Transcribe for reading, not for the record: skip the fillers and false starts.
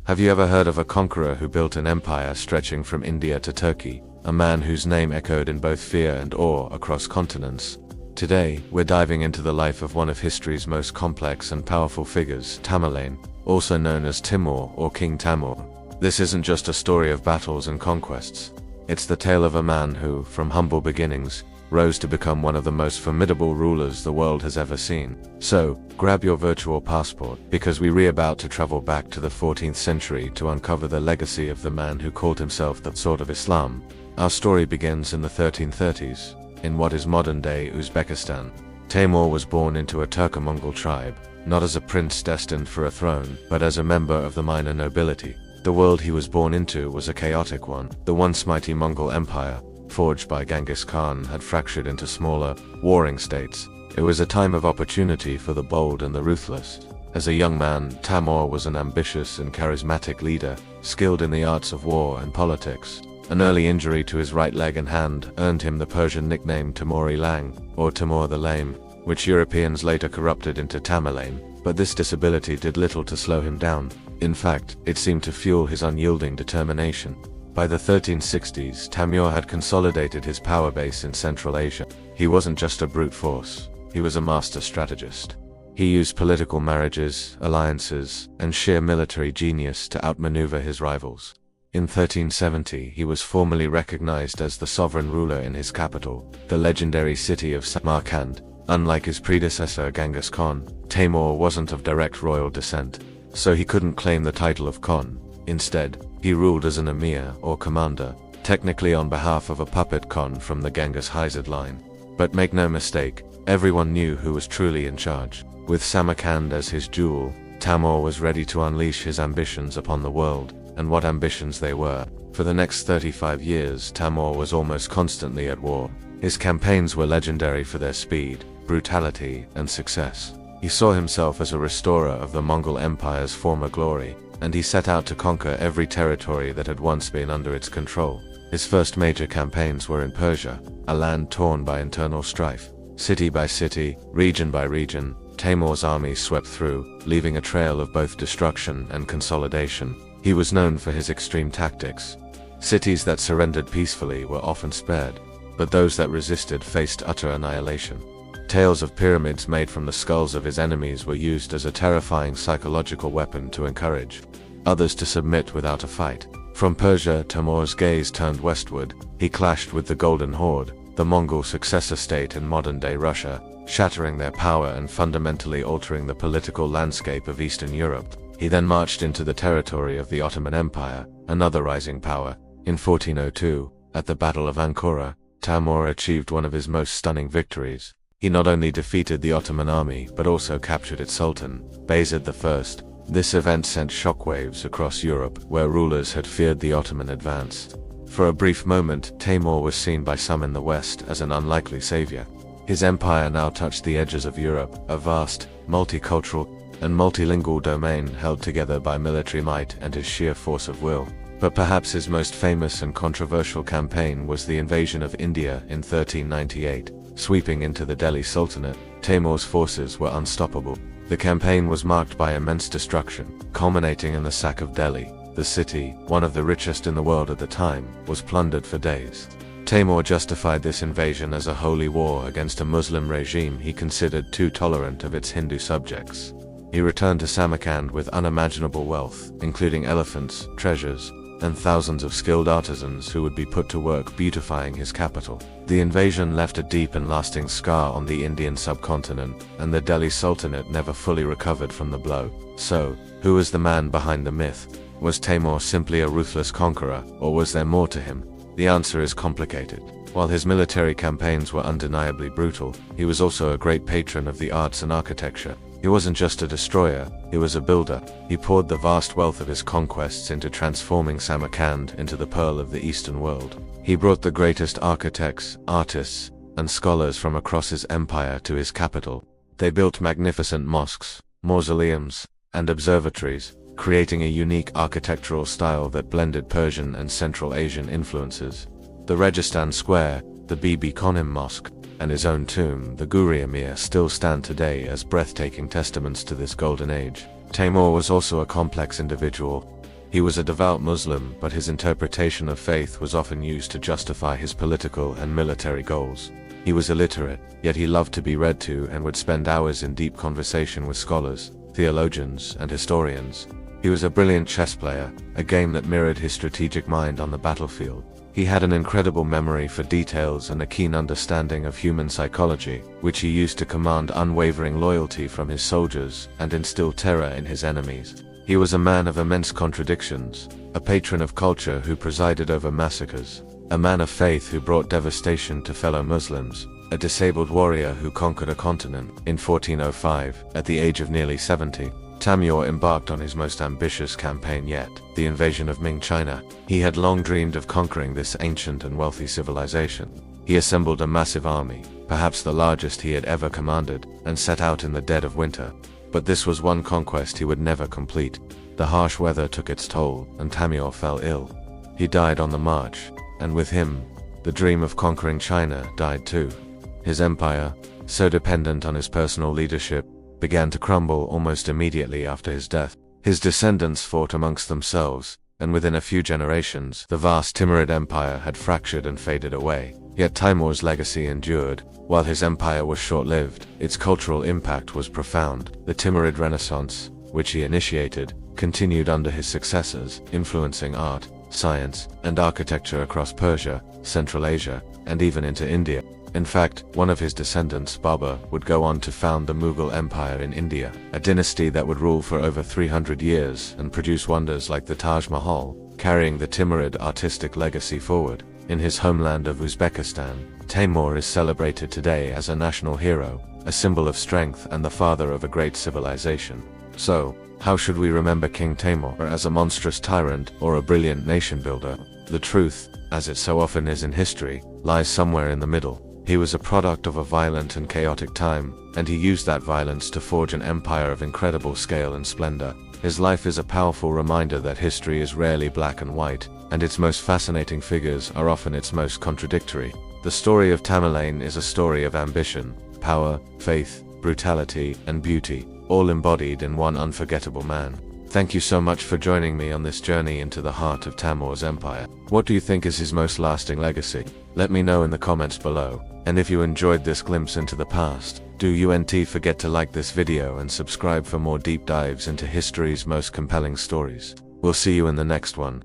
Have you ever heard of a conqueror who built an empire stretching from India to Turkey, a man whose name echoed in both fear and awe across continents? Today, we're diving into the life of one of history's most complex and powerful figures, Tamerlane, also known as Timur or King Taimoor. This isn't just a story of battles and conquests. It's the tale of a man who, from humble beginnings, rose to become one of the most formidable rulers the world has ever seen. So, grab your virtual passport, because we're about to travel back to the 14th century to uncover the legacy of the man who called himself the Sword of Islam. Our story begins in the 1330s, in what is modern-day Uzbekistan. Taimoor was born into a Turco-Mongol tribe, not as a prince destined for a throne, but as a member of the minor nobility. The world he was born into was a chaotic one. The once mighty Mongol Empire, forged by Genghis Khan, had fractured into smaller, warring states. It was a time of opportunity for the bold and the ruthless. As a young man, Taimoor was an ambitious and charismatic leader, skilled in the arts of war and politics. An early injury to his right leg and hand earned him the Persian nickname Timur Lang, or Timur the Lame, which Europeans later corrupted into Tamerlane, but this disability did little to slow him down. In fact, it seemed to fuel his unyielding determination. By the 1360s, Taimoor had consolidated his power base in Central Asia. He wasn't just a brute force, he was a master strategist. He used political marriages, alliances, and sheer military genius to outmaneuver his rivals. In 1370, he was formally recognized as the sovereign ruler in his capital, the legendary city of Samarkand. Unlike his predecessor Genghis Khan, Taimoor wasn't of direct royal descent, so he couldn't claim the title of Khan. Instead, he ruled as an emir or commander, technically on behalf of a puppet Khan from the Genghis Khan line. But make no mistake, everyone knew who was truly in charge. With Samarkand as his jewel, Taimoor was ready to unleash his ambitions upon the world, and what ambitions they were. For the next 35 years, Taimoor was almost constantly at war. His campaigns were legendary for their speed, brutality, and success. He saw himself as a restorer of the Mongol Empire's former glory, and he set out to conquer every territory that had once been under its control. His first major campaigns were in Persia, a land torn by internal strife. City by city, region by region, Taimoor's army swept through, leaving a trail of both destruction and consolidation. He was known for his extreme tactics. Cities that surrendered peacefully were often spared, but those that resisted faced utter annihilation. Tales of pyramids made from the skulls of his enemies were used as a terrifying psychological weapon to encourage others to submit without a fight. From Persia, Taimoor's gaze turned westward. He clashed with the Golden Horde, the Mongol successor state in modern-day Russia, shattering their power and fundamentally altering the political landscape of Eastern Europe. He then marched into the territory of the Ottoman Empire, another rising power. In 1402, at the Battle of Ankara, Taimoor achieved one of his most stunning victories. He not only defeated the Ottoman army, but also captured its sultan, Bayezid I. This event sent shockwaves across Europe, where rulers had feared the Ottoman advance. For a brief moment, Taimoor was seen by some in the West as an unlikely savior. His empire now touched the edges of Europe, a vast, multicultural, and multilingual domain held together by military might and his sheer force of will. But perhaps his most famous and controversial campaign was the invasion of India in 1398. Sweeping into the Delhi Sultanate, Taimoor's forces were unstoppable. The campaign was marked by immense destruction, culminating in the sack of Delhi. The city, one of the richest in the world at the time, was plundered for days. Taimoor justified this invasion as a holy war against a Muslim regime he considered too tolerant of its Hindu subjects. He returned to Samarkand with unimaginable wealth, including elephants, treasures, and thousands of skilled artisans who would be put to work beautifying his capital. The invasion left a deep and lasting scar on the Indian subcontinent, and the Delhi Sultanate never fully recovered from the blow. So, who was the man behind the myth? Was Taimoor simply a ruthless conqueror, or was there more to him? The answer is complicated. While his military campaigns were undeniably brutal, he was also a great patron of the arts and architecture. He wasn't just a destroyer, he was a builder. He poured the vast wealth of his conquests into transforming Samarkand into the pearl of the Eastern world. He brought the greatest architects, artists, and scholars from across his empire to his capital. They built magnificent mosques, mausoleums, and observatories, creating a unique architectural style that blended Persian and Central Asian influences. The Registan Square, the Bibi Konim Mosque, and his own tomb, the Guri Amir, still stand today as breathtaking testaments to this golden age. Taimoor was also a complex individual. He was a devout Muslim, but his interpretation of faith was often used to justify his political and military goals. He was illiterate, yet he loved to be read to and would spend hours in deep conversation with scholars, theologians, and historians. He was a brilliant chess player, a game that mirrored his strategic mind on the battlefield. He had an incredible memory for details and a keen understanding of human psychology, which he used to command unwavering loyalty from his soldiers and instill terror in his enemies. He was a man of immense contradictions, a patron of culture who presided over massacres, a man of faith who brought devastation to fellow Muslims, a disabled warrior who conquered a continent. In 1405, at the age of nearly 70, Taimoor embarked on his most ambitious campaign yet, the invasion of Ming China. He had long dreamed of conquering this ancient and wealthy civilization. He assembled a massive army, perhaps the largest he had ever commanded, and set out in the dead of winter. But this was one conquest he would never complete. The harsh weather took its toll, and Taimoor fell ill. He died on the march, and with him, the dream of conquering China died too. His empire, so dependent on his personal leadership, began to crumble almost immediately after his death. His descendants fought amongst themselves, and within a few generations, the vast Timurid Empire had fractured and faded away. Yet Taimoor's legacy endured. While his empire was short-lived, its cultural impact was profound. The Timurid Renaissance, which he initiated, continued under his successors, influencing art, science, and architecture across Persia, Central Asia, and even into India. In fact, one of his descendants, Babur, would go on to found the Mughal Empire in India, a dynasty that would rule for over 300 years and produce wonders like the Taj Mahal, carrying the Timurid artistic legacy forward. In his homeland of Uzbekistan, Taimoor is celebrated today as a national hero, a symbol of strength and the father of a great civilization. So, how should we remember King Taimoor? As a monstrous tyrant or a brilliant nation builder? The truth, as it so often is in history, lies somewhere in the middle. He was a product of a violent and chaotic time, and he used that violence to forge an empire of incredible scale and splendor. His life is a powerful reminder that history is rarely black and white, and its most fascinating figures are often its most contradictory. The story of Tamerlane is a story of ambition, power, faith, brutality, and beauty, all embodied in one unforgettable man. Thank you so much for joining me on this journey into the heart of Taimoor's empire. What do you think is his most lasting legacy? Let me know in the comments below. And if you enjoyed this glimpse into the past, do you forget to like this video and subscribe for more deep dives into history's most compelling stories. We'll see you in the next one.